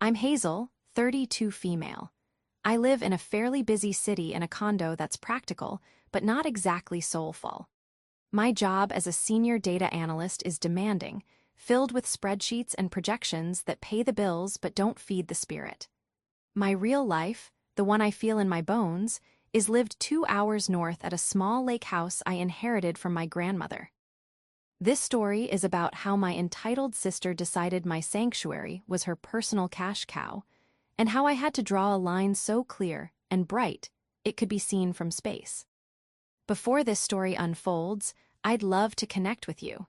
I'm Hazel, 32 female. I live in a fairly busy city in a condo that's practical, but not exactly soulful. My job as a senior data analyst is demanding, filled with spreadsheets and projections that pay the bills but don't feed the spirit. My real life, the one I feel in my bones, is lived 2 hours north at a small lake house I inherited from my grandmother. This story is about how my entitled sister decided my sanctuary was her personal cash cow, and how I had to draw a line so clear and bright it could be seen from space. Before this story unfolds, I'd love to connect with you.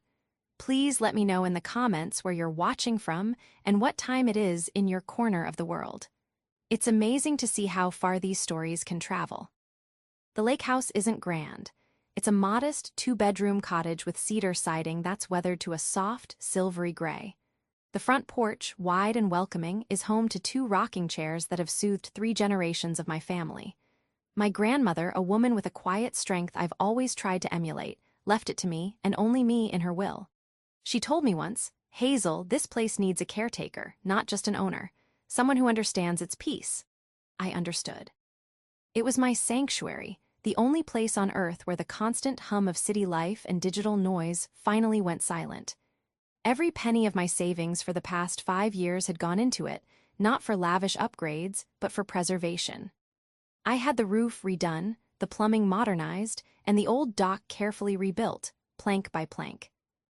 Please let me know in the comments where you're watching from and what time it is in your corner of the world. It's amazing to see how far these stories can travel. The lake house isn't grand. It's a modest 2-bedroom cottage with cedar siding that's weathered to a soft, silvery gray. The front porch, wide and welcoming, is home to 2 rocking chairs that have soothed 3 generations of my family. My grandmother, a woman with a quiet strength I've always tried to emulate, left it to me, and only me, in her will. She told me once, "Hazel, this place needs a caretaker, not just an owner. Someone who understands its peace." I understood. It was my sanctuary, the only place on earth where the constant hum of city life and digital noise finally went silent. Every penny of my savings for the past 5 years had gone into it, not for lavish upgrades, but for preservation. I had the roof redone, the plumbing modernized, and the old dock carefully rebuilt, plank by plank.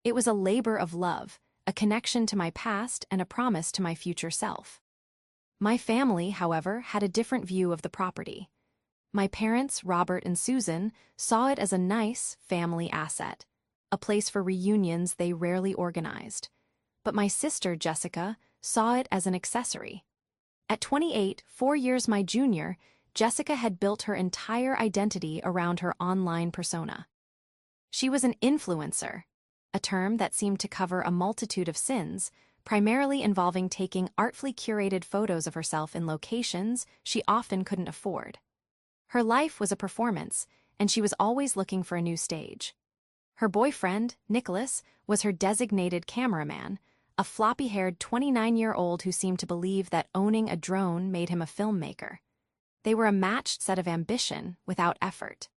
It was a labor of love, a connection to my past and a promise to my future self. My family, however, had a different view of the property. My parents, Robert and Susan, saw it as a nice family asset, a place for reunions they rarely organized. But my sister, Jessica, saw it as an accessory. At 28, 4 years my junior, Jessica had built her entire identity around her online persona. She was an influencer, a term that seemed to cover a multitude of sins, primarily involving taking artfully curated photos of herself in locations she often couldn't afford. Her life was a performance, and she was always looking for a new stage. Her boyfriend, Nicholas, was her designated cameraman, a floppy-haired 29-year-old who seemed to believe that owning a drone made him a filmmaker. They were a matched set of ambition without effort.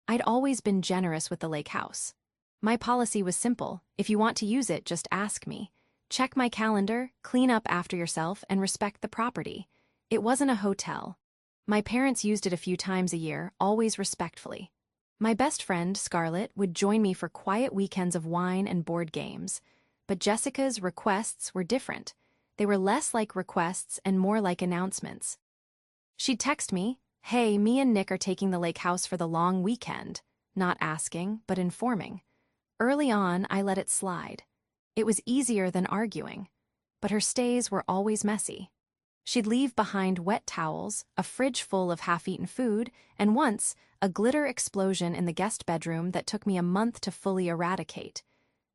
I'd always been generous with the lake house. My policy was simple: if you want to use it, just ask me. Check my calendar, clean up after yourself, and respect the property. It wasn't a hotel. My parents used it a few times a year, always respectfully. My best friend, Scarlett, would join me for quiet weekends of wine and board games. But Jessica's requests were different. They were less like requests and more like announcements. She'd text me, "Hey, me and Nick are taking the lake house for the long weekend," not asking, but informing. Early on, I let it slide. It was easier than arguing. But her stays were always messy. She'd leave behind wet towels, a fridge full of half-eaten food, and once, a glitter explosion in the guest bedroom that took me a month to fully eradicate.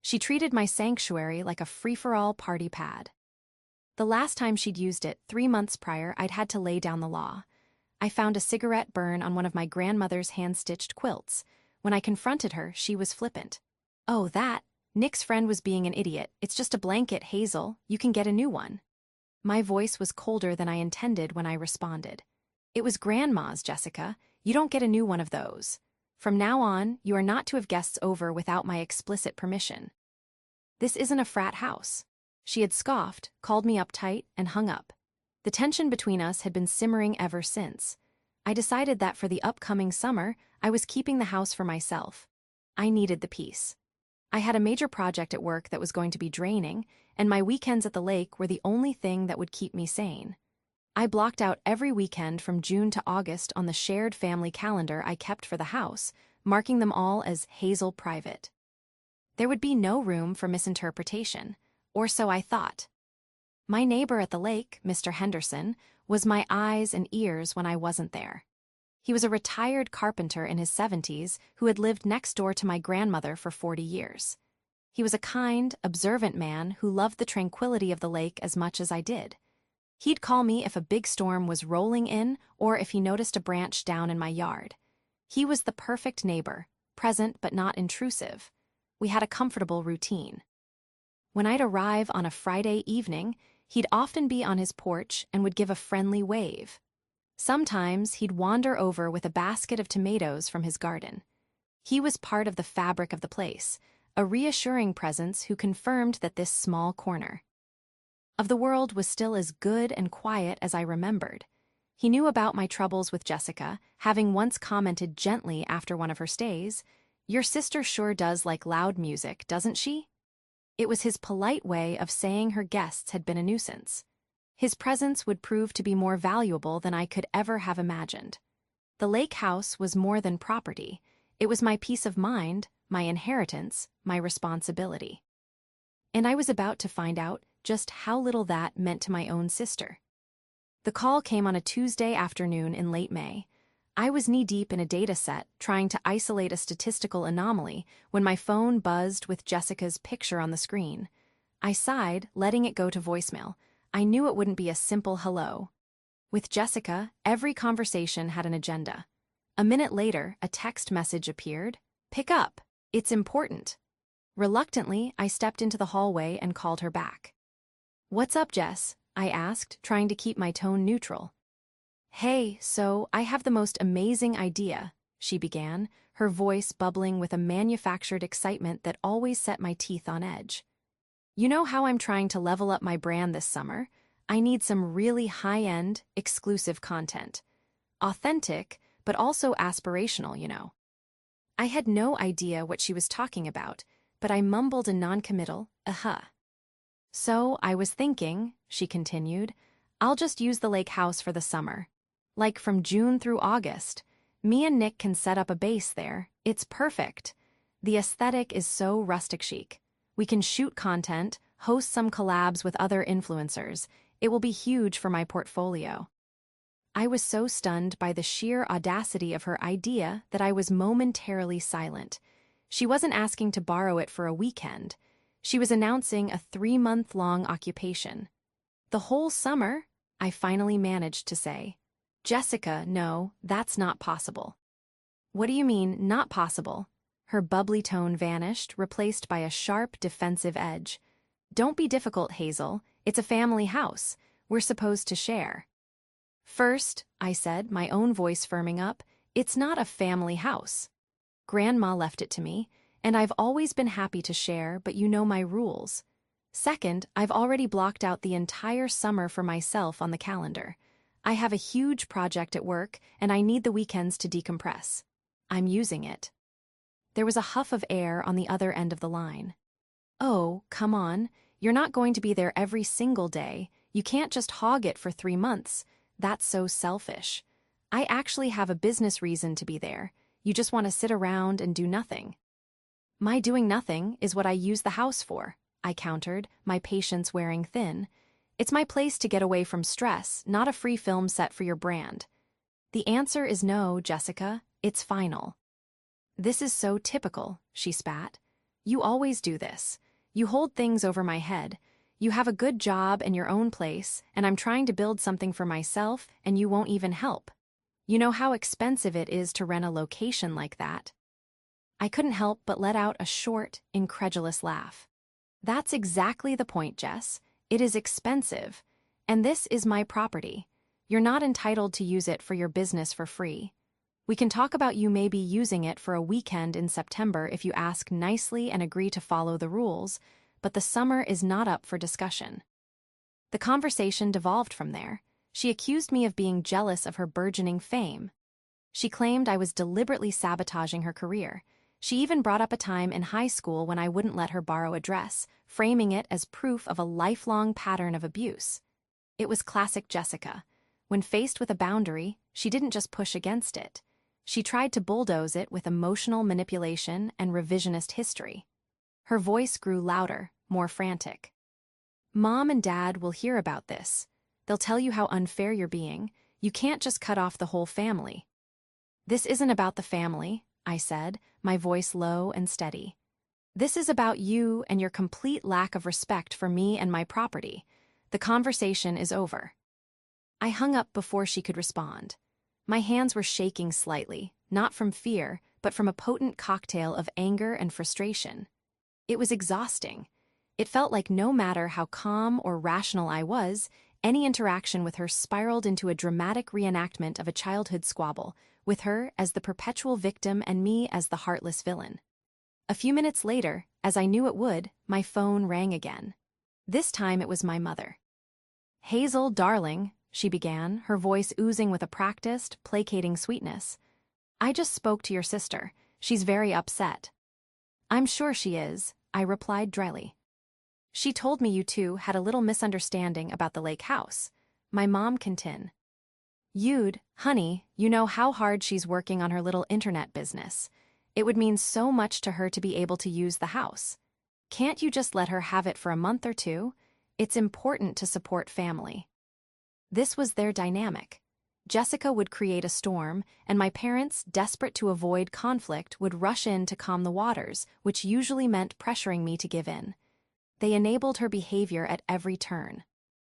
She treated my sanctuary like a free-for-all party pad. The last time she'd used it, 3 months prior, I'd had to lay down the law. I found a cigarette burn on one of my grandmother's hand-stitched quilts. When I confronted her, she was flippant. "Oh, Nick's friend was being an idiot. It's just a blanket, Hazel. You can get a new one." My voice was colder than I intended when I responded. "It was Grandma's, Jessica. You don't get a new one of those. From now on, you are not to have guests over without my explicit permission." "This isn't a frat house." She had scoffed, called me uptight, and hung up. The tension between us had been simmering ever since. I decided that for the upcoming summer, I was keeping the house for myself. I needed the peace. I had a major project at work that was going to be draining, and my weekends at the lake were the only thing that would keep me sane. I blocked out every weekend from June to August on the shared family calendar I kept for the house, marking them all as Hazel Private. There would be no room for misinterpretation, or so I thought. My neighbor at the lake, Mr. Henderson, was my eyes and ears when I wasn't there. He was a retired carpenter in his 70s who had lived next door to my grandmother for 40 years. He was a kind, observant man who loved the tranquility of the lake as much as I did. He'd call me if a big storm was rolling in or if he noticed a branch down in my yard. He was the perfect neighbor, present but not intrusive. We had a comfortable routine. When I'd arrive on a Friday evening, He'd often be on his porch and would give a friendly wave. Sometimes he'd wander over with a basket of tomatoes from his garden. He was part of the fabric of the place, a reassuring presence who confirmed that this small corner of the world was still as good and quiet as I remembered. He knew about my troubles with Jessica, having once commented gently after one of her stays, "Your sister sure does like loud music, doesn't she?" It was his polite way of saying her guests had been a nuisance. His presence would prove to be more valuable than I could ever have imagined. The lake house was more than property. It was my peace of mind, my inheritance, my responsibility. And I was about to find out just how little that meant to my own sister. The call came on a Tuesday afternoon in late May. I was knee-deep in a data set, trying to isolate a statistical anomaly, when my phone buzzed with Jessica's picture on the screen. I sighed, letting it go to voicemail. I knew it wouldn't be a simple hello. With Jessica, every conversation had an agenda. A minute later, a text message appeared. "Pick up. It's important." Reluctantly, I stepped into the hallway and called her back. "What's up, Jess?" I asked, trying to keep my tone neutral. "Hey, so I have the most amazing idea," she began, her voice bubbling with a manufactured excitement that always set my teeth on edge. "You know how I'm trying to level up my brand this summer? I need some really high-end, exclusive content. Authentic, but also aspirational, you know." I had no idea what she was talking about, but I mumbled a non-committal, "Uh-huh." "So I was thinking," she continued, "I'll just use the lake house for the summer. Like from June through August. Me and Nick can set up a base there. It's perfect. The aesthetic is so rustic chic. We can shoot content, host some collabs with other influencers. It will be huge for my portfolio." I was so stunned by the sheer audacity of her idea that I was momentarily silent. She wasn't asking to borrow it for a weekend. She was announcing a 3-month-long occupation. "The whole summer?" I finally managed to say. "Jessica, no, that's not possible." "What do you mean, not possible?" Her bubbly tone vanished, replaced by a sharp, defensive edge. "Don't be difficult, Hazel. It's a family house. We're supposed to share." "First," I said, my own voice firming up, "it's not a family house. Grandma left it to me, and I've always been happy to share, but you know my rules. Second, I've already blocked out the entire summer for myself on the calendar. I have a huge project at work, and I need the weekends to decompress. I'm using it." There was a huff of air on the other end of the line. "Oh, come on. You're not going to be there every single day. You can't just hog it for 3 months. That's so selfish. I actually have a business reason to be there. You just want to sit around and do nothing." "My doing nothing is what I use the house for," I countered, my patience wearing thin. "It's my place to get away from stress, not a free film set for your brand." "The answer is no, Jessica. It's final." "This is so typical," she spat. "You always do this. You hold things over my head. You have a good job and your own place, and I'm trying to build something for myself, and you won't even help. You know how expensive it is to rent a location like that." I couldn't help but let out a short, incredulous laugh. "That's exactly the point, Jess. It is expensive. And this is my property. You're not entitled to use it for your business for free. We can talk about you maybe using it for a weekend in September if you ask nicely and agree to follow the rules, but the summer is not up for discussion." The conversation devolved from there. She accused me of being jealous of her burgeoning fame. She claimed I was deliberately sabotaging her career. She even brought up a time in high school when I wouldn't let her borrow a dress, framing it as proof of a lifelong pattern of abuse. It was classic Jessica. When faced with a boundary, she didn't just push against it. She tried to bulldoze it with emotional manipulation and revisionist history. Her voice grew louder, more frantic. "Mom and Dad will hear about this. They'll tell you how unfair you're being. You can't just cut off the whole family." "This isn't about the family," I said, my voice low and steady. "This is about you and your complete lack of respect for me and my property. The conversation is over." I hung up before she could respond. My hands were shaking slightly, not from fear, but from a potent cocktail of anger and frustration. It was exhausting. It felt like no matter how calm or rational I was, any interaction with her spiraled into a dramatic reenactment of a childhood squabble, with her as the perpetual victim and me as the heartless villain. A few minutes later, as I knew it would, my phone rang again. This time it was my mother. "Hazel, darling," she began, her voice oozing with a practiced, placating sweetness. "I just spoke to your sister. She's very upset." "I'm sure she is," I replied dryly. "She told me you two had a little misunderstanding about the lake house," my mom continued. Honey, you know how hard she's working on her little internet business. It would mean so much to her to be able to use the house. Can't you just let her have it for a month or two? It's important to support family." This was their dynamic. Jessica would create a storm, and my parents, desperate to avoid conflict, would rush in to calm the waters, which usually meant pressuring me to give in. They enabled her behavior at every turn.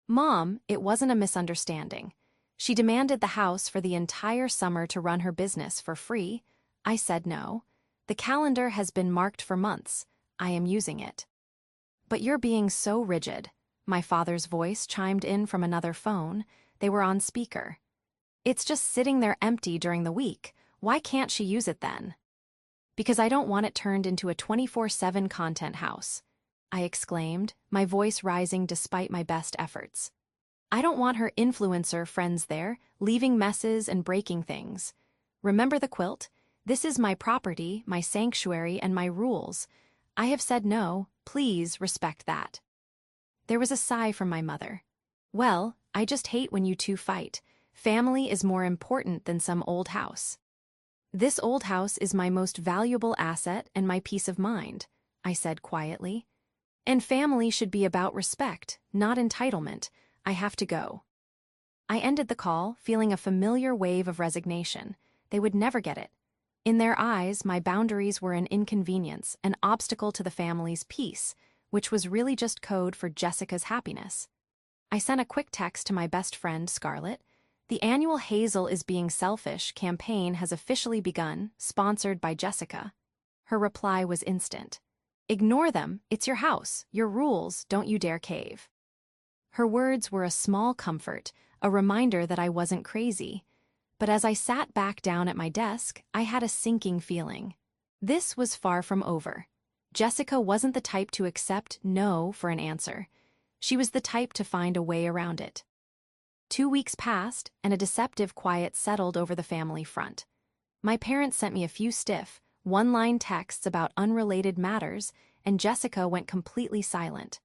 Mom, it wasn't a misunderstanding. She demanded the house for the entire summer to run her business for free. I said no. The calendar has been marked for months. I am using it. "But you're being so rigid." My father's voice chimed in from another phone. They were on speaker. "It's just sitting there empty during the week. Why can't she use it then?" "Because I don't want it turned into a 24/7 content house," I exclaimed, my voice rising despite my best efforts. "I don't want her influencer friends there, leaving messes and breaking things. Remember the quilt? This is my property, my sanctuary, and my rules. I have said no. Please respect that." There was a sigh from my mother. "Well, I just hate when you two fight. Family is more important than some old house." "This old house is my most valuable asset and my peace of mind," I said quietly. "And family should be about respect, not entitlement. I have to go." I ended the call, feeling a familiar wave of resignation. They would never get it. In their eyes, my boundaries were an inconvenience, an obstacle to the family's peace, which was really just code for Jessica's happiness. I sent a quick text to my best friend, Scarlett. "The annual Hazel is Being Selfish campaign has officially begun, sponsored by Jessica." Her reply was instant. "Ignore them. It's your house, your rules, don't you dare cave." Her words were a small comfort, a reminder that I wasn't crazy. But as I sat back down at my desk, I had a sinking feeling. This was far from over. Jessica wasn't the type to accept no for an answer. She was the type to find a way around it. 2 weeks passed, and a deceptive quiet settled over the family front. My parents sent me a few stiff, one-line texts about unrelated matters, and Jessica went completely silent.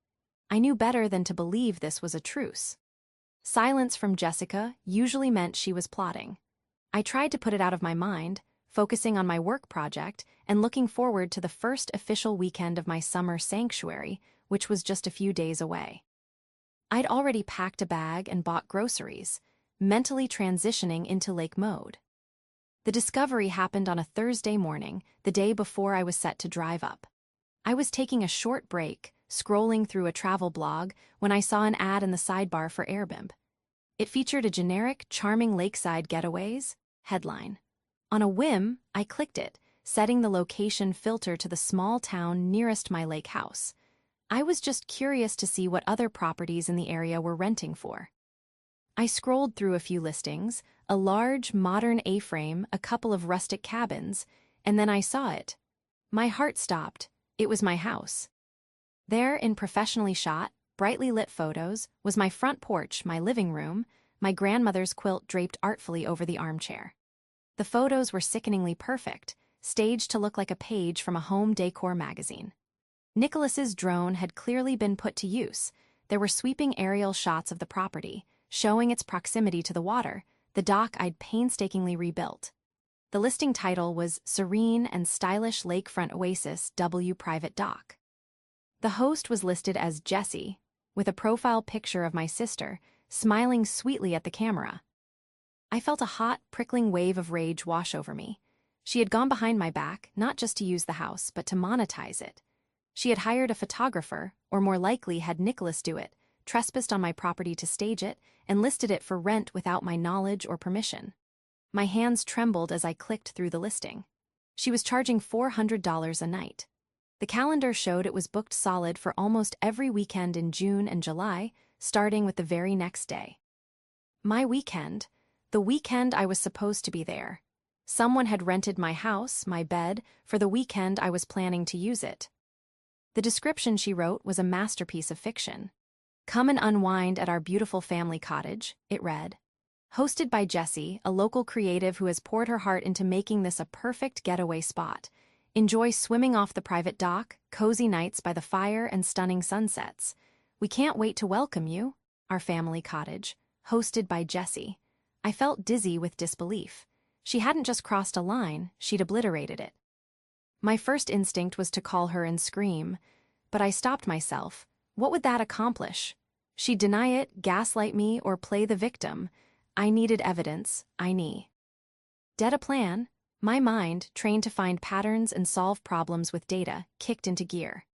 I knew better than to believe this was a truce. Silence from Jessica usually meant she was plotting. I tried to put it out of my mind, focusing on my work project and looking forward to the first official weekend of my summer sanctuary, which was just a few days away. I'd already packed a bag and bought groceries, mentally transitioning into lake mode. The discovery happened on a Thursday morning, the day before I was set to drive up. I was taking a short break, scrolling through a travel blog, when I saw an ad in the sidebar for Airbnb. It featured a generic, charming lakeside getaways headline. On a whim, I clicked it, setting the location filter to the small town nearest my lake house. I was just curious to see what other properties in the area were renting for. I scrolled through a few listings, a large, modern A-frame, a couple of rustic cabins, and then I saw it. My heart stopped. It was my house. There, in professionally shot, brightly lit photos, was my front porch, my living room, my grandmother's quilt draped artfully over the armchair. The photos were sickeningly perfect, staged to look like a page from a home decor magazine. Nicholas's drone had clearly been put to use. There were sweeping aerial shots of the property, showing its proximity to the water, the dock I'd painstakingly rebuilt. The listing title was Serene and Stylish Lakefront Oasis W Private Dock. The host was listed as Jessie, with a profile picture of my sister, smiling sweetly at the camera. I felt a hot, prickling wave of rage wash over me. She had gone behind my back, not just to use the house, but to monetize it. She had hired a photographer, or more likely had Nicholas do it, trespassed on my property to stage it, and listed it for rent without my knowledge or permission. My hands trembled as I clicked through the listing. She was charging $400 a night. The calendar showed it was booked solid for almost every weekend in June and July, starting with the very next day. My weekend. The weekend I was supposed to be there. Someone had rented my house, my bed, for the weekend I was planning to use it. The description she wrote was a masterpiece of fiction. "Come and unwind at our beautiful family cottage," it read. Hosted by Jessie, a local creative who has poured her heart into making this a perfect getaway spot. Enjoy swimming off the private dock, cozy nights by the fire, and stunning sunsets. We can't wait to welcome you, our family cottage. Hosted by Jessie. I felt dizzy with disbelief. She hadn't just crossed a line, she'd obliterated it. My first instinct was to call her and scream, but I stopped myself. What would that accomplish? She'd deny it, gaslight me, or play the victim. I needed evidence, Dead a plan? My mind, trained to find patterns and solve problems with data, kicked into gear.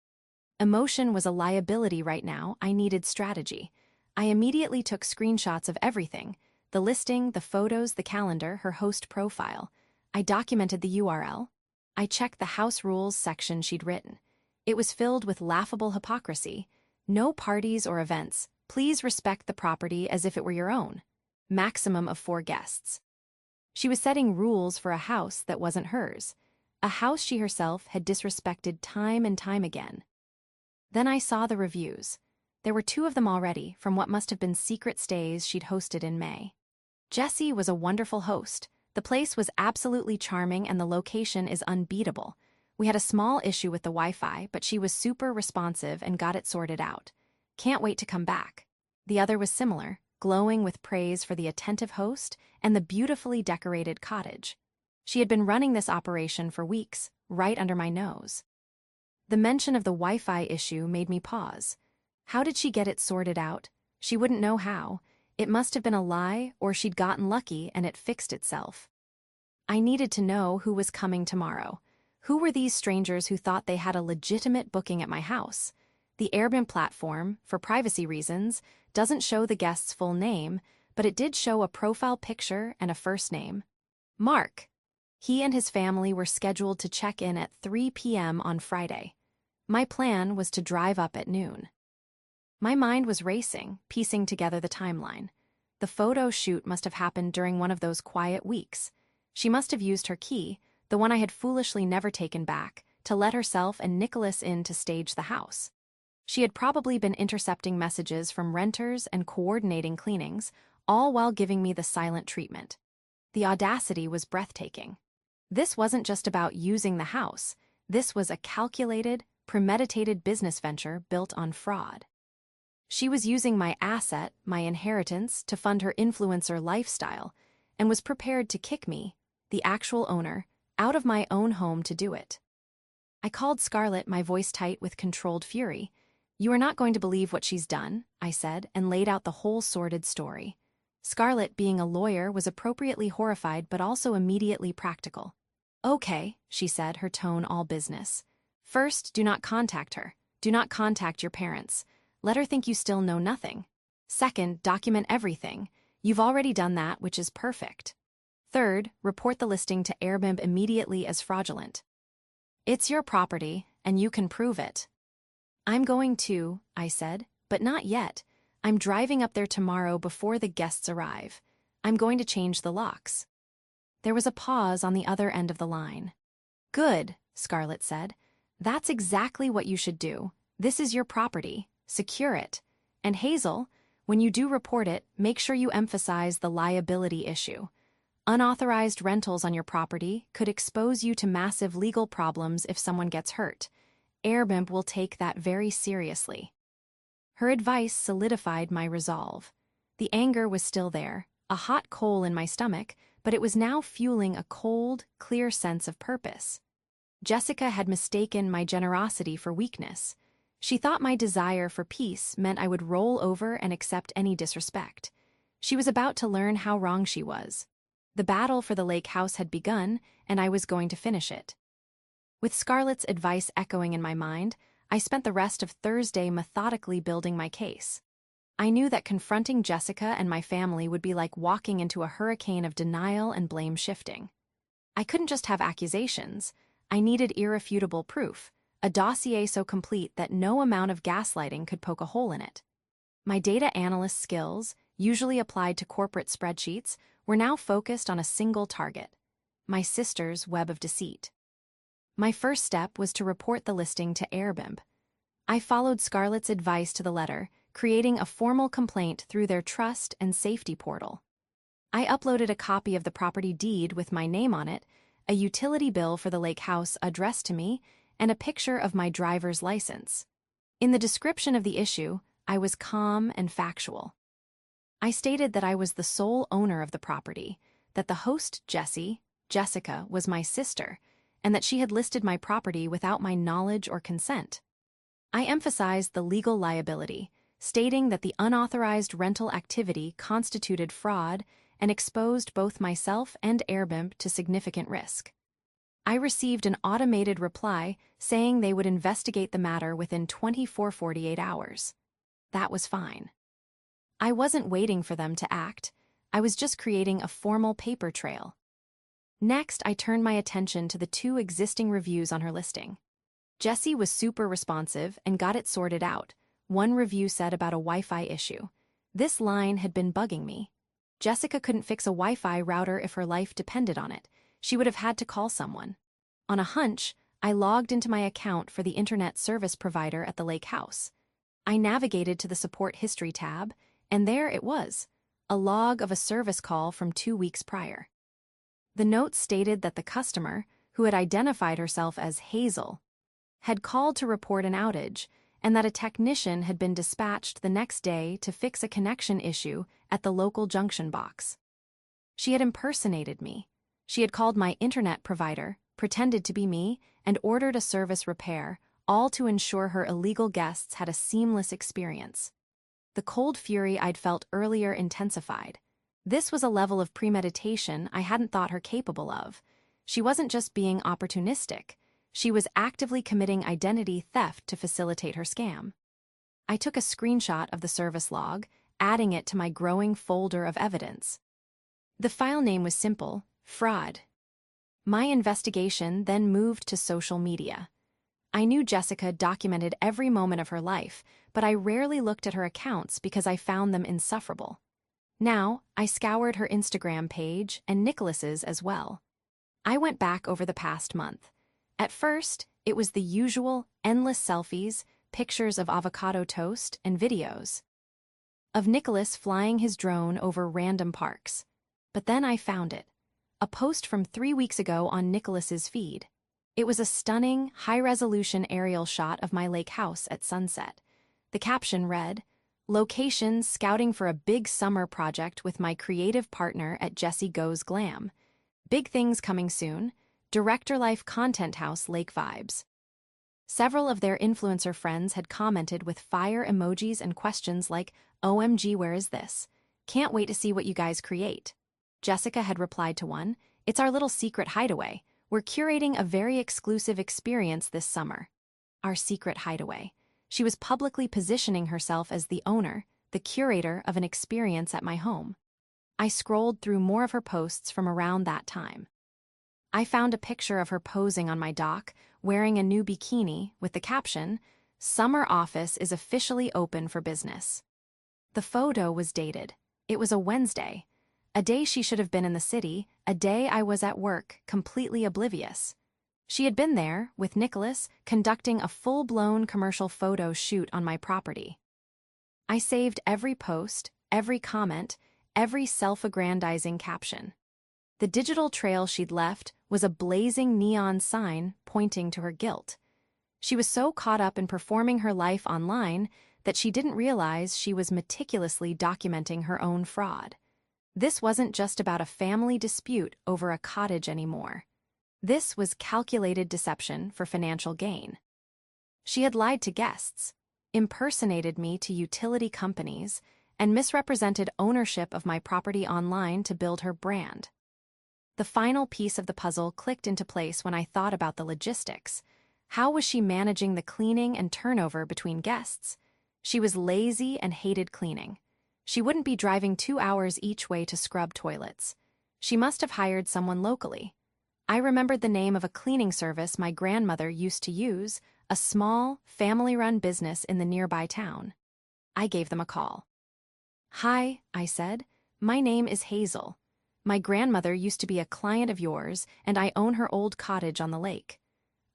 Emotion was a liability right now, I needed strategy. I immediately took screenshots of everything: the listing, the photos, the calendar, her host profile. I documented the URL. I checked the house rules section she'd written. It was filled with laughable hypocrisy. No parties or events. Please respect the property as if it were your own. Maximum of 4 guests. She was setting rules for a house that wasn't hers. A house she herself had disrespected time and time again. Then I saw the reviews. There were 2 of them already, from what must have been secret stays she'd hosted in May. Jessie was a wonderful host. The place was absolutely charming and the location is unbeatable. We had a small issue with the Wi-Fi, but she was super responsive and got it sorted out. Can't wait to come back. The other was similar, glowing with praise for the attentive host and the beautifully decorated cottage. She had been running this operation for weeks, right under my nose. The mention of the Wi-Fi issue made me pause. How did she get it sorted out? She wouldn't know how. It must have been a lie, or she'd gotten lucky and it fixed itself. I needed to know who was coming tomorrow. Who were these strangers who thought they had a legitimate booking at my house? The Airbnb platform, for privacy reasons, doesn't show the guest's full name, but it did show a profile picture and a first name. Mark. He and his family were scheduled to check in at 3 p.m. on Friday. My plan was to drive up at noon. My mind was racing, piecing together the timeline. The photo shoot must have happened during one of those quiet weeks. She must have used her key, the one I had foolishly never taken back, to let herself and Nicholas in to stage the house. She had probably been intercepting messages from renters and coordinating cleanings, all while giving me the silent treatment. The audacity was breathtaking. This wasn't just about using the house. This was a calculated, premeditated business venture built on fraud. She was using my asset, my inheritance, to fund her influencer lifestyle, and was prepared to kick me, the actual owner, out of my own home to do it. I called Scarlett, my voice tight with controlled fury. "You are not going to believe what she's done," I said, and laid out the whole sordid story. Scarlett, being a lawyer, was appropriately horrified but also immediately practical. "Okay," she said, her tone all business. "First, do not contact her. Do not contact your parents. Let her think you still know nothing. Second, document everything. You've already done that, which is perfect. Third, report the listing to Airbnb immediately as fraudulent. It's your property, and you can prove it." "I'm going to," I said, "but not yet. I'm driving up there tomorrow before the guests arrive. I'm going to change the locks." There was a pause on the other end of the line. "Good," Scarlett said. "That's exactly what you should do. This is your property. Secure it. And Hazel, when you do report it, make sure you emphasize the liability issue. Unauthorized rentals on your property could expose you to massive legal problems if someone gets hurt. Airbnb will take that very seriously." Her advice solidified my resolve. The anger was still there, a hot coal in my stomach, but it was now fueling a cold, clear sense of purpose. Jessica had mistaken my generosity for weakness. She thought my desire for peace meant I would roll over and accept any disrespect. She was about to learn how wrong she was. The battle for the lake house had begun, and I was going to finish it. With Scarlett's advice echoing in my mind, I spent the rest of Thursday methodically building my case. I knew that confronting Jessica and my family would be like walking into a hurricane of denial and blame shifting. I couldn't just have accusations. I needed irrefutable proof, a dossier so complete that no amount of gaslighting could poke a hole in it. My data analyst skills, usually applied to corporate spreadsheets, were now focused on a single target: my sister's web of deceit. My first step was to report the listing to Airbnb. I followed Scarlett's advice to the letter, creating a formal complaint through their trust and safety portal. I uploaded a copy of the property deed with my name on it, a utility bill for the lake house addressed to me, and a picture of my driver's license. In the description of the issue, I was calm and factual. I stated that I was the sole owner of the property, that the host, Jessica, was my sister, and that she had listed my property without my knowledge or consent. I emphasized the legal liability, stating that the unauthorized rental activity constituted fraud and exposed both myself and Airbnb to significant risk. I received an automated reply saying they would investigate the matter within 48 hours. That was fine. I wasn't waiting for them to act. I was just creating a formal paper trail. Next, I turned my attention to the 2 existing reviews on her listing. Jessie was super responsive and got it sorted out. One review said about a Wi-Fi issue. This line had been bugging me. Jessica couldn't fix a Wi-Fi router if her life depended on it. She would have had to call someone. On a hunch, I logged into my account for the internet service provider at the lake house. I navigated to the support history tab, and there it was, a log of a service call from 2 weeks prior. The note stated that the customer, who had identified herself as Hazel, had called to report an outage, and that a technician had been dispatched the next day to fix a connection issue at the local junction box. She had impersonated me. She had called my internet provider, pretended to be me, and ordered a service repair, all to ensure her illegal guests had a seamless experience. The cold fury I'd felt earlier intensified. This was a level of premeditation I hadn't thought her capable of. She wasn't just being opportunistic. She was actively committing identity theft to facilitate her scam. I took a screenshot of the service log, adding it to my growing folder of evidence. The file name was simple: fraud. My investigation then moved to social media. I knew Jessica documented every moment of her life, but I rarely looked at her accounts because I found them insufferable. Now, I scoured her Instagram page and Nicholas's as well. I went back over the past month. At first, it was the usual endless selfies, pictures of avocado toast, and videos of Nicholas flying his drone over random parks. But then I found it. A post from 3 weeks ago on Nicholas's feed. It was a stunning, high-resolution aerial shot of my lake house at sunset. The caption read, "Locations scouting for a big summer project with my creative partner at Jessie Goes Glam. Big things coming soon. Director Life Content House Lake Vibes." Several of their influencer friends had commented with fire emojis and questions like, "OMG, where is this? Can't wait to see what you guys create." Jessica had replied to one, "It's our little secret hideaway. We're curating a very exclusive experience this summer." Our secret hideaway. She was publicly positioning herself as the owner, the curator of an experience at my home. I scrolled through more of her posts from around that time. I found a picture of her posing on my dock, wearing a new bikini with the caption, "Summer office is officially open for business." The photo was dated. It was a Wednesday, a day she should have been in the city, a day I was at work, completely oblivious. She had been there, with Nicholas, conducting a full-blown commercial photo shoot on my property. I saved every post, every comment, every self-aggrandizing caption. The digital trail she'd left was a blazing neon sign pointing to her guilt. She was so caught up in performing her life online that she didn't realize she was meticulously documenting her own fraud. This wasn't just about a family dispute over a cottage anymore. This was calculated deception for financial gain. She had lied to guests, impersonated me to utility companies, and misrepresented ownership of my property online to build her brand. The final piece of the puzzle clicked into place when I thought about the logistics. How was she managing the cleaning and turnover between guests? She was lazy and hated cleaning. She wouldn't be driving 2 hours each way to scrub toilets. She must have hired someone locally. I remembered the name of a cleaning service my grandmother used to use, a small, family-run business in the nearby town. I gave them a call. "Hi," I said. "My name is Hazel. My grandmother used to be a client of yours, and I own her old cottage on the lake.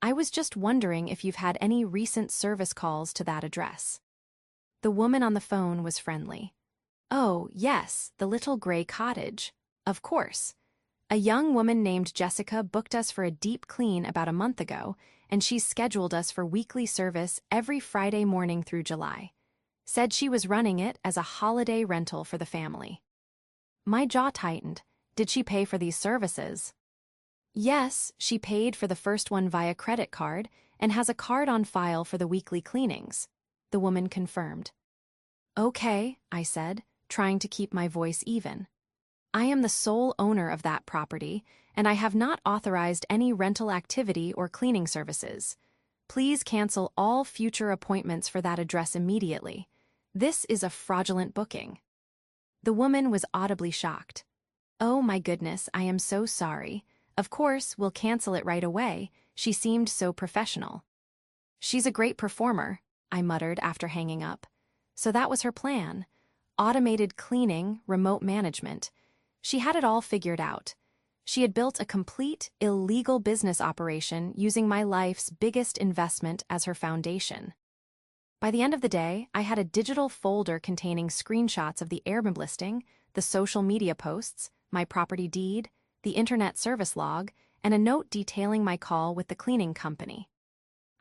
I was just wondering if you've had any recent service calls to that address." The woman on the phone was friendly. "Oh, yes, the little gray cottage. Of course. A young woman named Jessica booked us for a deep clean about a month ago, and she's scheduled us for weekly service every Friday morning through July. Said she was running it as a holiday rental for the family." My jaw tightened. Did she pay for these services? "Yes, she paid for the first one via credit card and has a card on file for the weekly cleanings," the woman confirmed. "Okay," I said, trying to keep my voice even. "I am the sole owner of that property, and I have not authorized any rental activity or cleaning services. Please cancel all future appointments for that address immediately. This is a fraudulent booking." The woman was audibly shocked. "Oh my goodness, I am so sorry. Of course, we'll cancel it right away." She seemed so professional. "She's a great performer," I muttered after hanging up. So that was her plan. Automated cleaning, remote management. She had it all figured out. She had built a complete, illegal business operation using my life's biggest investment as her foundation. By the end of the day, I had a digital folder containing screenshots of the Airbnb listing, the social media posts, my property deed, the internet service log, and a note detailing my call with the cleaning company.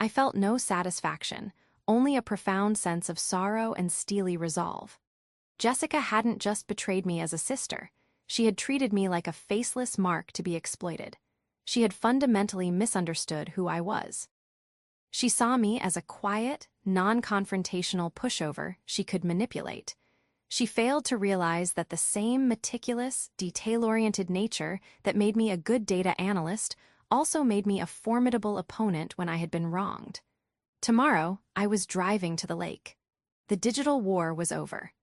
I felt no satisfaction, only a profound sense of sorrow and steely resolve. Jessica hadn't just betrayed me as a sister. She had treated me like a faceless mark to be exploited. She had fundamentally misunderstood who I was. She saw me as a quiet, non-confrontational pushover she could manipulate. She failed to realize that the same meticulous, detail-oriented nature that made me a good data analyst also made me a formidable opponent when I had been wronged. Tomorrow, I was driving to the lake. The digital war was over.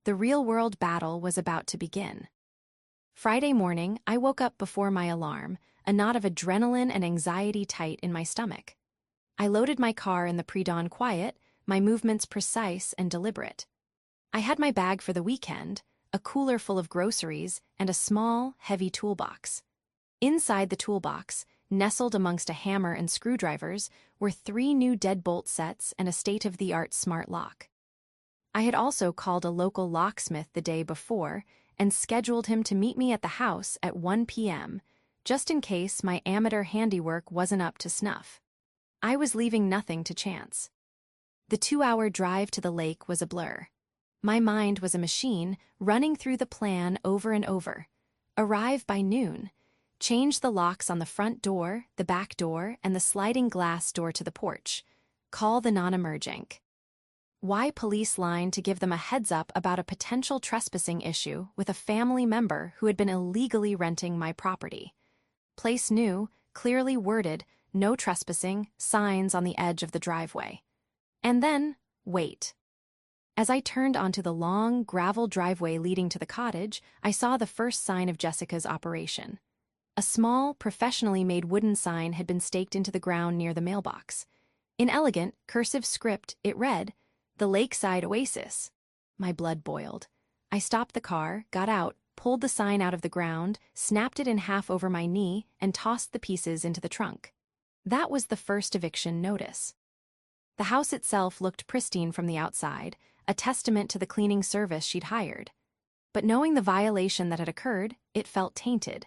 The real-world battle was about to begin. Friday morning, I woke up before my alarm, a knot of adrenaline and anxiety tight in my stomach. I loaded my car in the pre-dawn quiet, my movements precise and deliberate. I had my bag for the weekend, a cooler full of groceries, and a small, heavy toolbox. Inside the toolbox, nestled amongst a hammer and screwdrivers, were 3 new deadbolt sets and a state-of-the-art smart lock. I had also called a local locksmith the day before and scheduled him to meet me at the house at 1 p.m., just in case my amateur handiwork wasn't up to snuff. I was leaving nothing to chance. The 2-hour drive to the lake was a blur. My mind was a machine running through the plan over and over. Arrive by noon. Change the locks on the front door, the back door, and the sliding glass door to the porch. Call the non-emergent. Why police line to give them a heads-up about a potential trespassing issue with a family member who had been illegally renting my property. Place new, clearly worded, no trespassing, signs on the edge of the driveway. And then, wait. As I turned onto the long, gravel driveway leading to the cottage, I saw the first sign of Jessica's operation. A small, professionally made wooden sign had been staked into the ground near the mailbox. In elegant, cursive script, it read, "The Lakeside Oasis." My blood boiled. I stopped the car, got out, pulled the sign out of the ground, snapped it in half over my knee, and tossed the pieces into the trunk. That was the first eviction notice. The house itself looked pristine from the outside, a testament to the cleaning service she'd hired. But knowing the violation that had occurred, it felt tainted.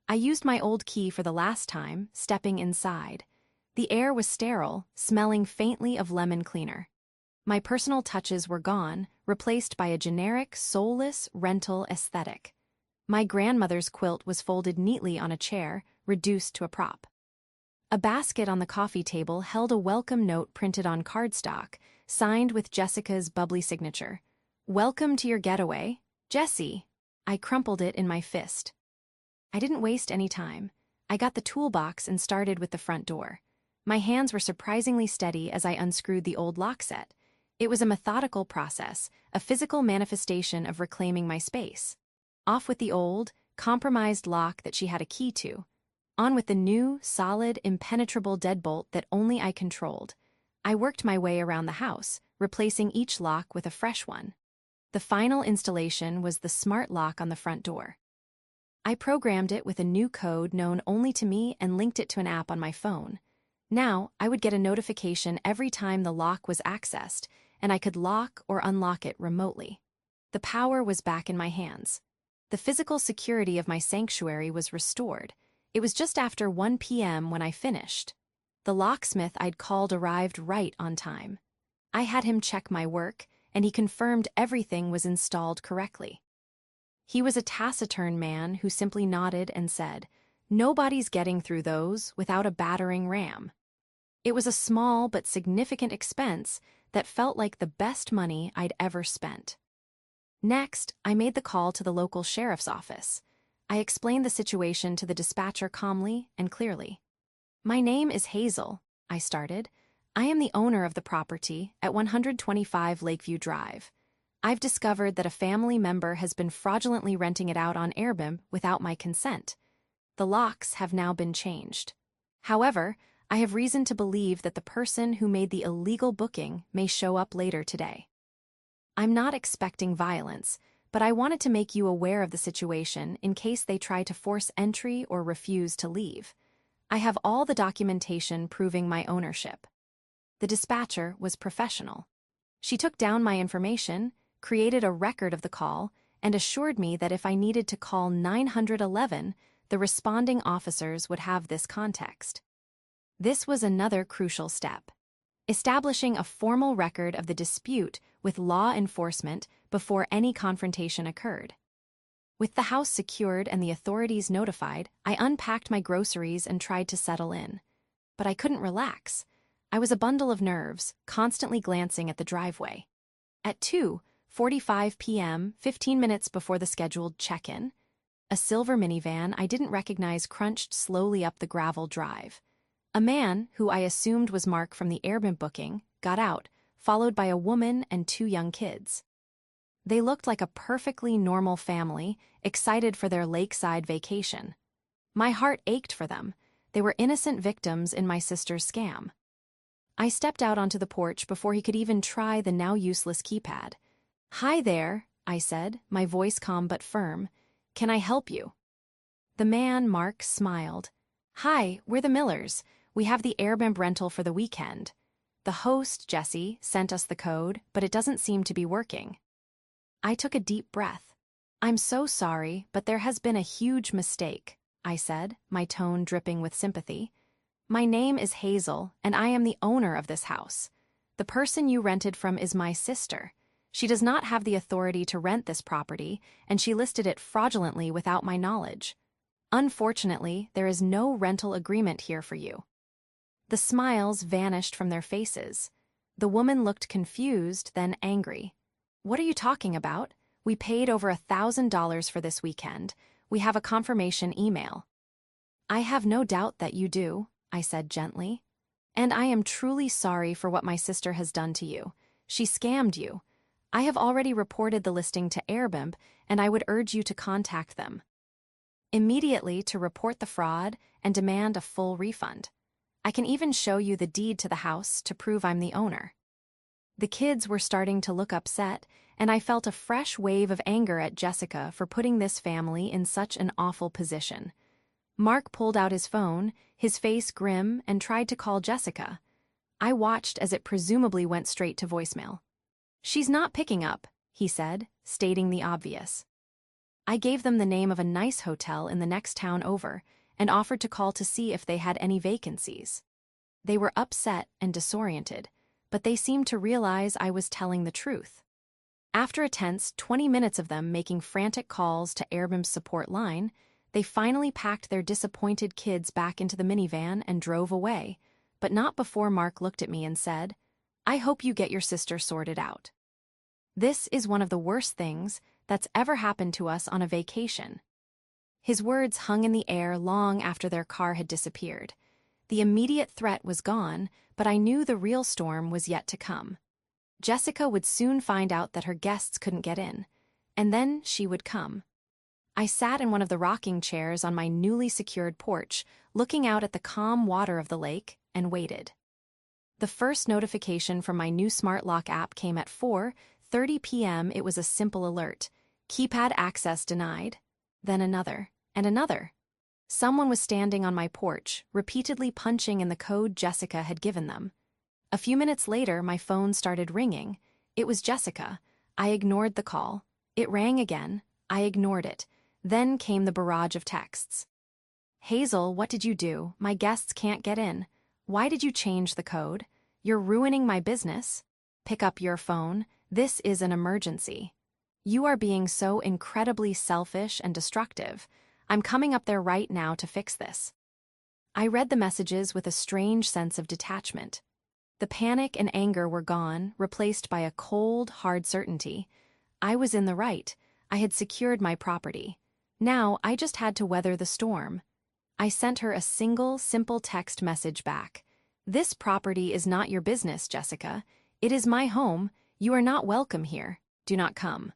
I used my old key for the last time, stepping inside. The air was sterile, smelling faintly of lemon cleaner. My personal touches were gone, replaced by a generic, soulless rental aesthetic. My grandmother's quilt was folded neatly on a chair, reduced to a prop. A basket on the coffee table held a welcome note printed on cardstock, signed with Jessica's bubbly signature. "Welcome to your getaway, Jessie." I crumpled it in my fist. I didn't waste any time. I got the toolbox and started with the front door. My hands were surprisingly steady as I unscrewed the old lock set. It was a methodical process, a physical manifestation of reclaiming my space. Off with the old, compromised lock that she had a key to. On with the new, solid, impenetrable deadbolt that only I controlled. I worked my way around the house, replacing each lock with a fresh one. The final installation was the smart lock on the front door. I programmed it with a new code known only to me and linked it to an app on my phone. Now, I would get a notification every time the lock was accessed, and I could lock or unlock it remotely. The power was back in my hands. The physical security of my sanctuary was restored. It was just after 1 p.m. when I finished. The locksmith I'd called arrived right on time. I had him check my work, and he confirmed everything was installed correctly. He was a taciturn man who simply nodded and said, "Nobody's getting through those without a battering ram." It was a small but significant expense that felt like the best money I'd ever spent. Next, I made the call to the local sheriff's office. I explained the situation to the dispatcher calmly and clearly. "My name is Hazel," I started. "I am the owner of the property at 125 Lakeview Drive. I've discovered that a family member has been fraudulently renting it out on Airbnb without my consent. The locks have now been changed. However, I have reason to believe that the person who made the illegal booking may show up later today. I'm not expecting violence, but I wanted to make you aware of the situation in case they try to force entry or refuse to leave. I have all the documentation proving my ownership." The dispatcher was professional. She took down my information, created a record of the call, and assured me that if I needed to call 911, the responding officers would have this context. This was another crucial step: establishing a formal record of the dispute with law enforcement before any confrontation occurred. With the house secured and the authorities notified, I unpacked my groceries and tried to settle in. But I couldn't relax. I was a bundle of nerves, constantly glancing at the driveway. At 2:45 p.m., 15 minutes before the scheduled check-in, a silver minivan I didn't recognize crunched slowly up the gravel drive. A man, who I assumed was Mark from the Airbnb booking, got out, followed by a woman and 2 young kids. They looked like a perfectly normal family, excited for their lakeside vacation. My heart ached for them. They were innocent victims in my sister's scam. I stepped out onto the porch before he could even try the now useless keypad. "Hi there," I said, my voice calm but firm. "Can I help you?" The man, Mark, smiled. "Hi, we're the Millers. We have the Airbnb rental for the weekend. The host, Jesse, sent us the code, but it doesn't seem to be working." I took a deep breath. "I'm so sorry, but there has been a huge mistake," I said, my tone dripping with sympathy. "My name is Hazel, and I am the owner of this house. The person you rented from is my sister. She does not have the authority to rent this property, and she listed it fraudulently without my knowledge. Unfortunately, there is no rental agreement here for you." The smiles vanished from their faces. The woman looked confused, then angry. "What are you talking about? We paid over $1,000 for this weekend. We have a confirmation email." "I have no doubt that you do," I said gently. "And I am truly sorry for what my sister has done to you. She scammed you. I have already reported the listing to Airbnb, and I would urge you to contact them immediately to report the fraud and demand a full refund. I can even show you the deed to the house to prove I'm the owner." The kids were starting to look upset, and I felt a fresh wave of anger at Jessica for putting this family in such an awful position. Mark pulled out his phone, his face grim, and tried to call Jessica. I watched as it presumably went straight to voicemail. "She's not picking up," he said, stating the obvious. I gave them the name of a nice hotel in the next town over and offered to call to see if they had any vacancies. They were upset and disoriented, but they seemed to realize I was telling the truth. After a tense 20 minutes of them making frantic calls to Airbnb's support line, they finally packed their disappointed kids back into the minivan and drove away, but not before Mark looked at me and said, "I hope you get your sister sorted out. This is one of the worst things that's ever happened to us on a vacation." His words hung in the air long after their car had disappeared. The immediate threat was gone, but I knew the real storm was yet to come. Jessica would soon find out that her guests couldn't get in, and then she would come. I sat in one of the rocking chairs on my newly secured porch, looking out at the calm water of the lake, and waited. The first notification from my new smart lock app came at 4:30 p.m. It was a simple alert. Keypad access denied. Then another, and another. Someone was standing on my porch, repeatedly punching in the code Jessica had given them. A few minutes later, my phone started ringing. It was Jessica. I ignored the call. It rang again. I ignored it. Then came the barrage of texts. Hazel, what did you do? My guests can't get in. Why did you change the code? You're ruining my business. Pick up your phone. This is an emergency. You are being so incredibly selfish and destructive. I'm coming up there right now to fix this. I read the messages with a strange sense of detachment. The panic and anger were gone, replaced by a cold, hard certainty. I was in the right. I had secured my property. Now I just had to weather the storm. I sent her a single, simple text message back. This property is not your business, Jessica. It is my home. You are not welcome here. Do not come.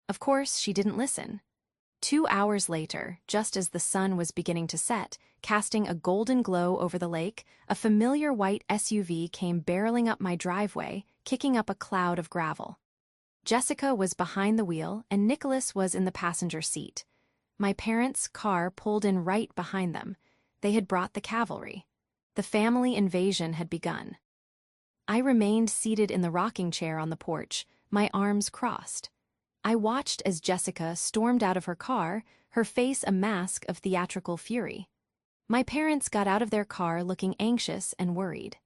Of course, she didn't listen. 2 hours later, just as the sun was beginning to set, casting a golden glow over the lake, a familiar white SUV came barreling up my driveway, kicking up a cloud of gravel. Jessica was behind the wheel, and Nicholas was in the passenger seat. My parents' car pulled in right behind them. They had brought the cavalry. The family invasion had begun. I remained seated in the rocking chair on the porch, my arms crossed. I watched as Jessica stormed out of her car, her face a mask of theatrical fury. My parents got out of their car looking anxious and worried.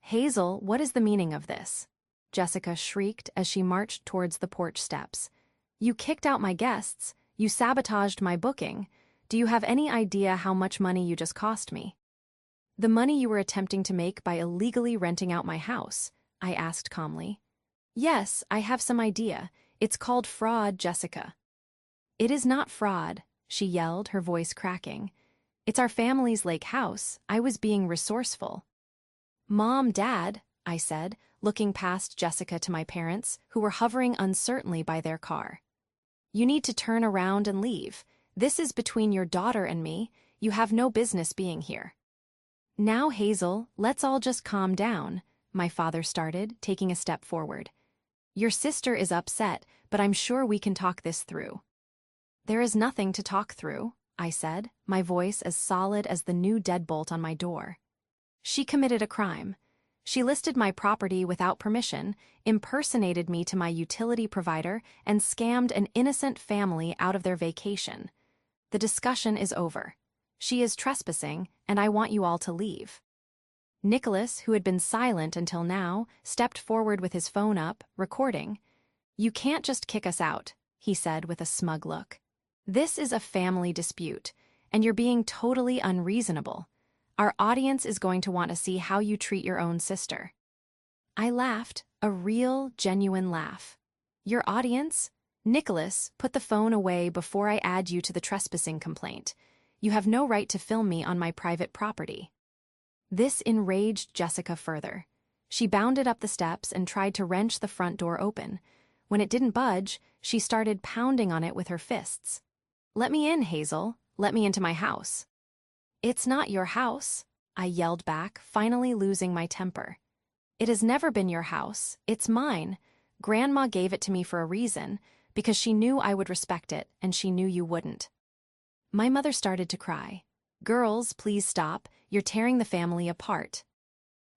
Hazel, what is the meaning of this? Jessica shrieked as she marched towards the porch steps. You kicked out my guests. You sabotaged my booking. Do you have any idea how much money you just cost me? The money you were attempting to make by illegally renting out my house, I asked calmly. Yes, I have some idea. It's called fraud, Jessica. It is not fraud, she yelled, her voice cracking. It's our family's lake house. I was being resourceful. Mom, Dad, I said, looking past Jessica to my parents, who were hovering uncertainly by their car. You need to turn around and leave. This is between your daughter and me. You have no business being here. Now, Hazel, let's all just calm down, my father started, taking a step forward. Your sister is upset, but I'm sure we can talk this through. There is nothing to talk through, I said, my voice as solid as the new deadbolt on my door. She committed a crime. She listed my property without permission, impersonated me to my utility provider, and scammed an innocent family out of their vacation. The discussion is over. She is trespassing, and I want you all to leave. Nicholas, who had been silent until now, stepped forward with his phone up, recording. You can't just kick us out, he said with a smug look. This is a family dispute, and you're being totally unreasonable. Our audience is going to want to see how you treat your own sister. I laughed, a real, genuine laugh. Your audience? Nicholas, put the phone away before I add you to the trespassing complaint. You have no right to film me on my private property. This enraged Jessica further. She bounded up the steps and tried to wrench the front door open. When it didn't budge, she started pounding on it with her fists. Let me in, Hazel. Let me into my house. It's not your house, I yelled back, finally losing my temper. It has never been your house. It's mine. Grandma gave it to me for a reason, because she knew I would respect it, and she knew you wouldn't. My mother started to cry. Girls, please stop. You're tearing the family apart.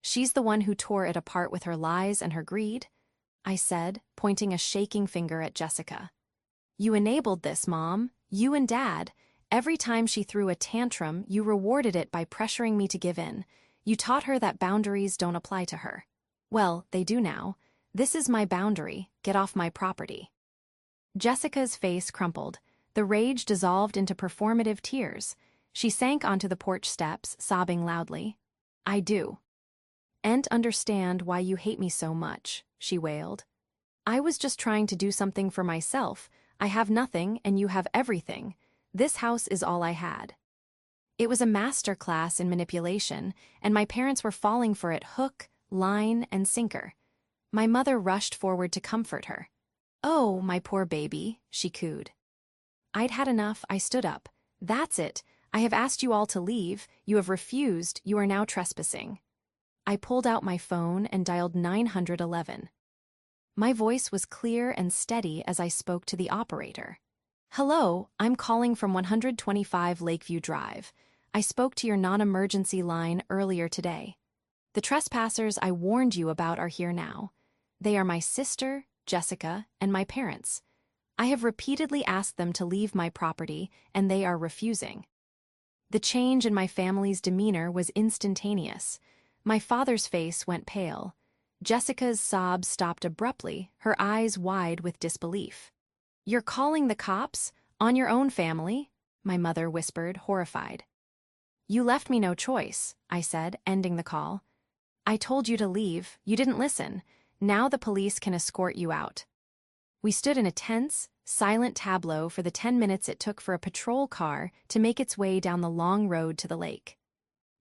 She's the one who tore it apart with her lies and her greed, I said, pointing a shaking finger at Jessica. You enabled this, Mom. You and Dad. Every time she threw a tantrum, you rewarded it by pressuring me to give in. You taught her that boundaries don't apply to her. Well, they do now. This is my boundary. Get off my property. Jessica's face crumpled. The rage dissolved into performative tears. She sank onto the porch steps, sobbing loudly. I do. And understand why you hate me so much, she wailed. I was just trying to do something for myself. I have nothing, and you have everything. This house is all I had. It was a master class in manipulation, and my parents were falling for it hook, line, and sinker. My mother rushed forward to comfort her. Oh, my poor baby, she cooed. I'd had enough. I stood up. That's it. I have asked you all to leave. You have refused. You are now trespassing. I pulled out my phone and dialed 911. My voice was clear and steady as I spoke to the operator. Hello, I'm calling from 125 Lakeview Drive. I spoke to your non-emergency line earlier today. The trespassers I warned you about are here now. They are my sister, Jessica, and my parents. I have repeatedly asked them to leave my property, and they are refusing. The change in my family's demeanor was instantaneous. My father's face went pale. Jessica's sobs stopped abruptly, her eyes wide with disbelief. You're calling the cops? On your own family? My mother whispered, horrified. You left me no choice, I said, ending the call. I told you to leave. You didn't listen. Now the police can escort you out. We stood in a tense, silent tableau for the 10 minutes it took for a patrol car to make its way down the long road to the lake.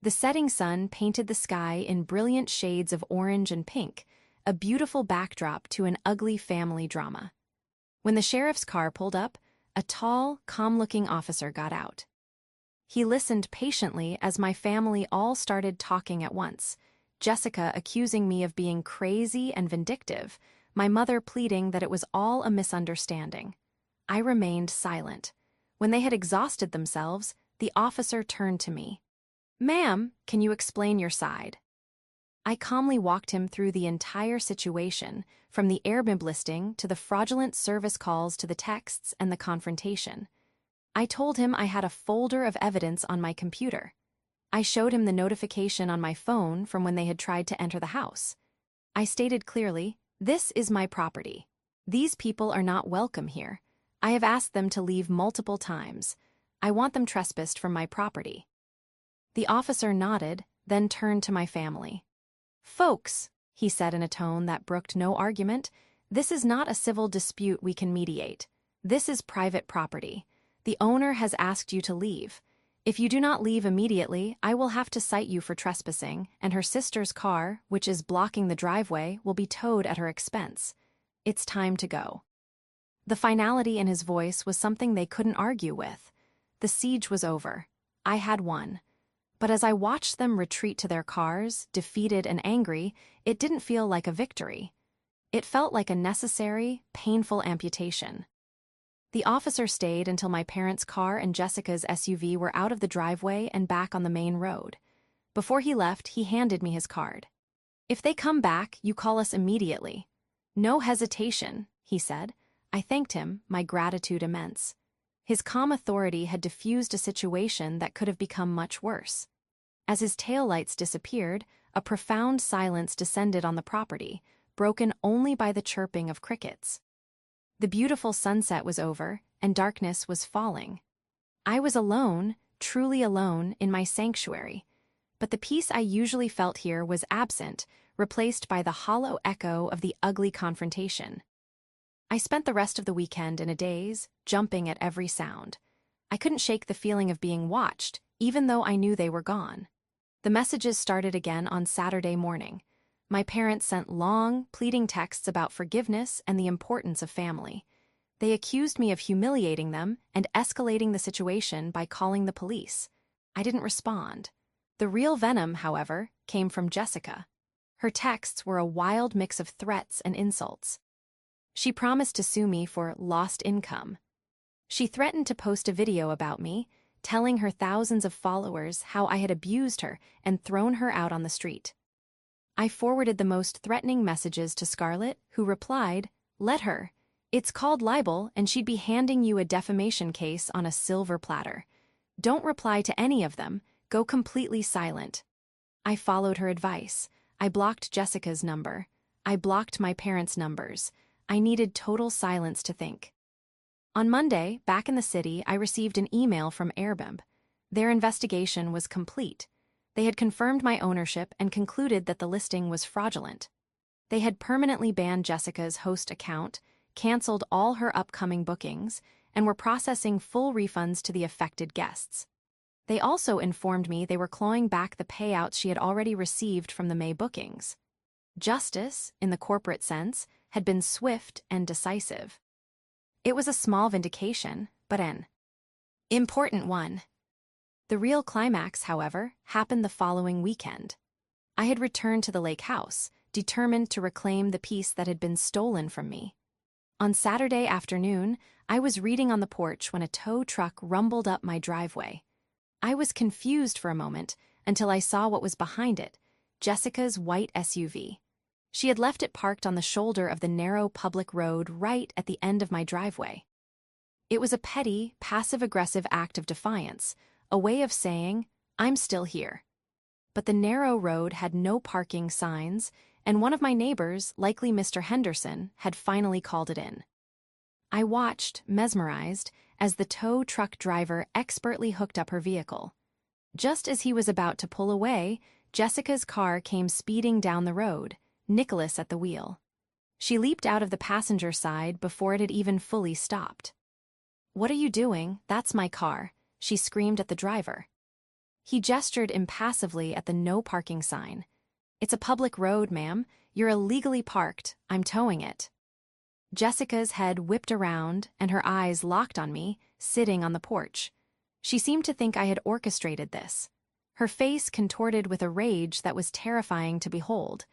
The setting sun painted the sky in brilliant shades of orange and pink, a beautiful backdrop to an ugly family drama. When the sheriff's car pulled up, a tall, calm-looking officer got out. He listened patiently as my family all started talking at once, Jessica accusing me of being crazy and vindictive, my mother pleading that it was all a misunderstanding. I remained silent. When they had exhausted themselves, the officer turned to me. Ma'am, can you explain your side? I calmly walked him through the entire situation, from the Airbnb listing to the fraudulent service calls to the texts and the confrontation. I told him I had a folder of evidence on my computer. I showed him the notification on my phone from when they had tried to enter the house. I stated clearly, this is my property. These people are not welcome here. I have asked them to leave multiple times. I want them trespassed from my property. The officer nodded, then turned to my family. Folks, he said in a tone that brooked no argument, this is not a civil dispute we can mediate. This is private property. The owner has asked you to leave. If you do not leave immediately, I will have to cite you for trespassing, and her sister's car, which is blocking the driveway, will be towed at her expense. It's time to go. The finality in his voice was something they couldn't argue with. The siege was over. I had won. But as I watched them retreat to their cars, defeated and angry, it didn't feel like a victory. It felt like a necessary, painful amputation. The officer stayed until my parents' car and Jessica's SUV were out of the driveway and back on the main road. Before he left, he handed me his card. If they come back, you call us immediately. No hesitation, he said. I thanked him, my gratitude immense. His calm authority had diffused a situation that could have become much worse. As his taillights disappeared, a profound silence descended on the property, broken only by the chirping of crickets. The beautiful sunset was over, and darkness was falling. I was alone, truly alone, in my sanctuary. But the peace I usually felt here was absent, replaced by the hollow echo of the ugly confrontation. I spent the rest of the weekend in a daze, jumping at every sound. I couldn't shake the feeling of being watched, even though I knew they were gone. The messages started again on Saturday morning. My parents sent long, pleading texts about forgiveness and the importance of family. They accused me of humiliating them and escalating the situation by calling the police. I didn't respond. The real venom, however, came from Jessica. Her texts were a wild mix of threats and insults. She promised to sue me for lost income. She threatened to post a video about me, telling her thousands of followers how I had abused her and thrown her out on the street. I forwarded the most threatening messages to Scarlett, who replied, "Let her. It's called libel, and she'd be handing you a defamation case on a silver platter. Don't reply to any of them. Go completely silent." I followed her advice. I blocked Jessica's number. I blocked my parents' numbers. I needed total silence to think. On Monday, back in the city, I received an email from Airbnb. Their investigation was complete. They had confirmed my ownership and concluded that the listing was fraudulent. They had permanently banned Jessica's host account, canceled all her upcoming bookings, and were processing full refunds to the affected guests. They also informed me they were clawing back the payouts she had already received from the May bookings. Justice, in the corporate sense, had been swift and decisive. It was a small vindication, but an important one. The real climax, however, happened the following weekend. I had returned to the lake house, determined to reclaim the peace that had been stolen from me. On Saturday afternoon, I was reading on the porch when a tow truck rumbled up my driveway. I was confused for a moment until I saw what was behind it, Jessica's white SUV. She had left it parked on the shoulder of the narrow public road right at the end of my driveway. It was a petty, passive-aggressive act of defiance, a way of saying, I'm still here. But the narrow road had no parking signs, and one of my neighbors, likely Mr. Henderson, had finally called it in. I watched, mesmerized, as the tow truck driver expertly hooked up her vehicle. Just as he was about to pull away, Jessica's car came speeding down the road, Nicholas at the wheel. She leaped out of the passenger side before it had even fully stopped. "What are you doing? That's my car," she screamed at the driver. He gestured impassively at the no parking sign. "It's a public road, ma'am. You're illegally parked. I'm towing it." Jessica's head whipped around, and her eyes locked on me, sitting on the porch. She seemed to think I had orchestrated this. Her face contorted with a rage that was terrifying to behold.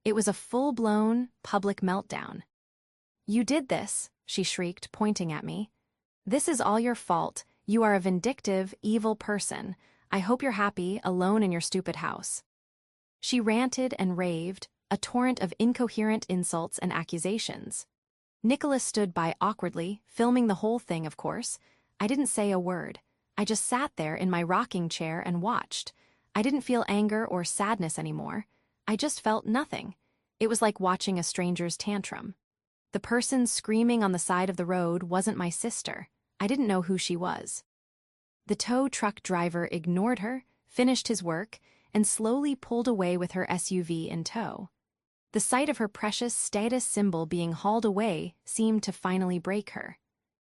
It was a full-blown, public meltdown. "You did this," she shrieked, pointing at me. "This is all your fault. You are a vindictive, evil person. I hope you're happy, alone in your stupid house." She ranted and raved, a torrent of incoherent insults and accusations. Nicholas stood by awkwardly, filming the whole thing, of course. I didn't say a word. I just sat there in my rocking chair and watched. I didn't feel anger or sadness anymore. I just felt nothing. It was like watching a stranger's tantrum. The person screaming on the side of the road wasn't my sister. I didn't know who she was. The tow truck driver ignored her, finished his work, and slowly pulled away with her SUV in tow. The sight of her precious status symbol being hauled away seemed to finally break her.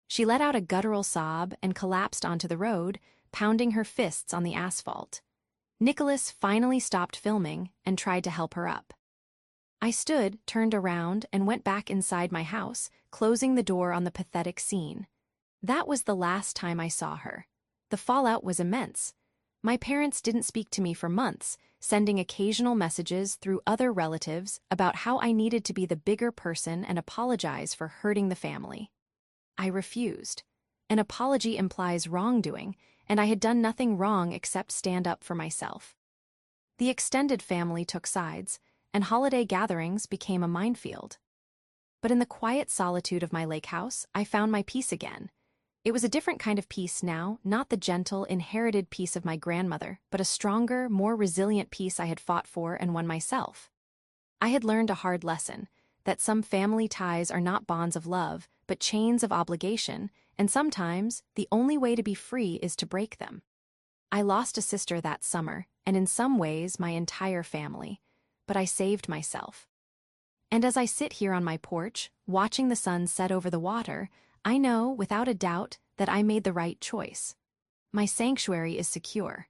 She let out a guttural sob and collapsed onto the road, pounding her fists on the asphalt. Nicholas finally stopped filming and tried to help her up. I stood, turned around, and went back inside my house, closing the door on the pathetic scene. That was the last time I saw her. The fallout was immense. My parents didn't speak to me for months, sending occasional messages through other relatives about how I needed to be the bigger person and apologize for hurting the family. I refused. An apology implies wrongdoing, and I had done nothing wrong except stand up for myself. The extended family took sides, and holiday gatherings became a minefield. But in the quiet solitude of my lake house, I found my peace again. It was a different kind of peace now, not the gentle, inherited peace of my grandmother, but a stronger, more resilient peace I had fought for and won myself. I had learned a hard lesson, that some family ties are not bonds of love, but chains of obligation, and sometimes the only way to be free is to break them. I lost a sister that summer, and in some ways my entire family, but I saved myself. And as I sit here on my porch, watching the sun set over the water, I know, without a doubt, that I made the right choice. My sanctuary is secure.